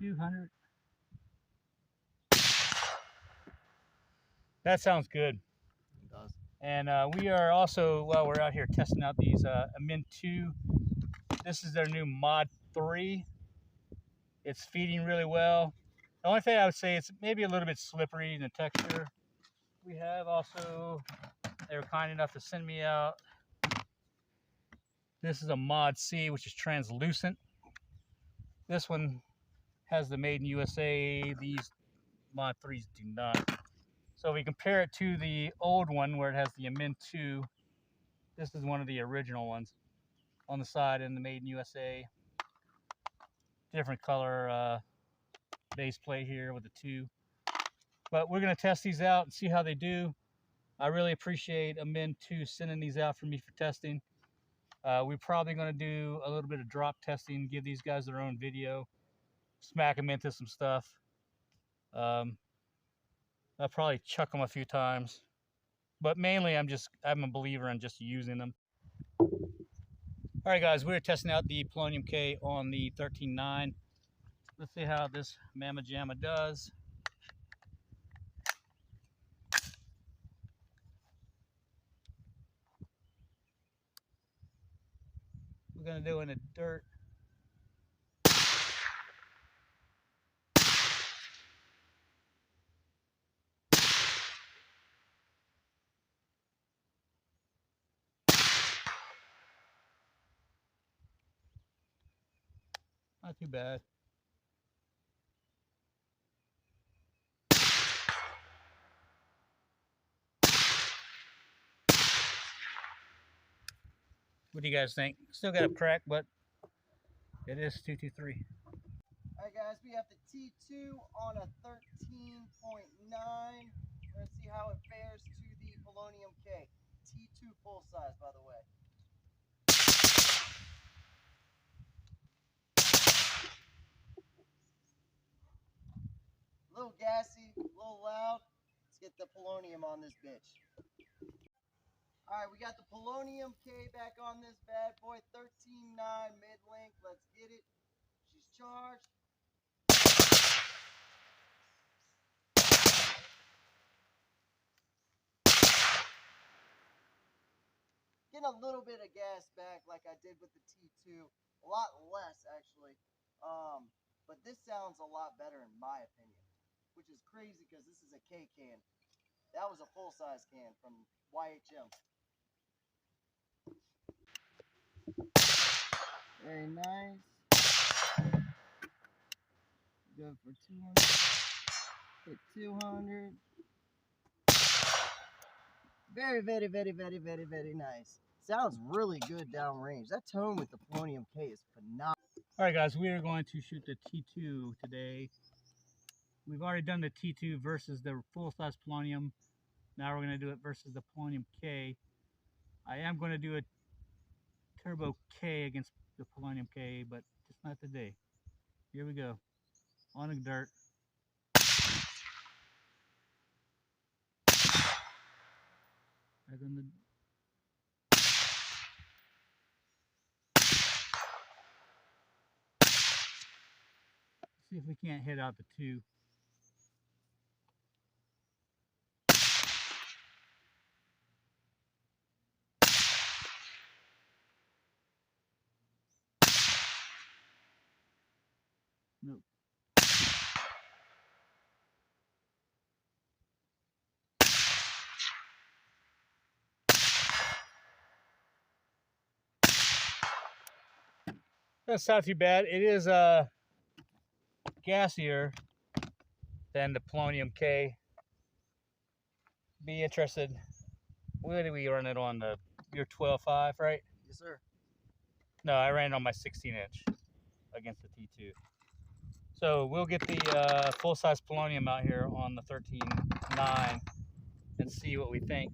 200. That sounds good. It does. And we are also, while we're out here testing out these Amin 2, this is their new Mod 3. It's feeding really well. The only thing I would say, it's maybe a little bit slippery in the texture. We have also, they were kind enough to send me out. This is a Mod C, which is translucent. This one has the Made in USA. These Mod 3s do not. So if we compare it to the old one where it has the Amin 2, this is one of the original ones on the side and the Made in USA. Different color base plate here with the 2. But we're going to test these out and see how they do. I really appreciate Amin 2 sending these out for me for testing. We're probably going to do a little bit of drop testing, give these guys their own video, smack them into some stuff. I'll probably chuck them a few times, but mainly I'm a believer in just using them. All right, guys, we're testing out the Polonium K on the 13.9. Let's see how this Mama Jamma does. We're gonna do in the dirt. Not too bad. What do you guys think? Still got a crack, but it is 223. Alright guys, we have the T2 on a 13.9. We're going to see how it fares to the Polonium K. T2 full size, by the way. A little gassy, a little loud. Let's get the Polonium on this bitch. Alright, we got the Polonium K back on this bad boy. 13.9 mid-length. Let's get it. She's charged. Getting a little bit of gas back like I did with the T2. A lot less, actually. But this sounds a lot better in my opinion. Which is crazy because this is a K can. That was a full-size can from YHM. Very nice. Go for 200. Hit 200. Very, very, very, very, very, very nice. Sounds really good downrange. That tone with the Polonium K is phenomenal. All right, guys, we are going to shoot the T2 today. We've already done the T2 versus the full-size Polonium. Now we're going to do it versus the Polonium K. I am going to do a Turbo K against the Polonium K, but just not today. Here we go. On the dirt. Back on the... See if we can't hit out the 2. Nope. That's not too bad. It is gassier than the Polonium K. Be interested. Where did we run it on? Your 12.5, right? Yes, sir. No, I ran it on my 16-inch against the T2. So we'll get the full-size Polonium out here on the 13.9 and see what we think.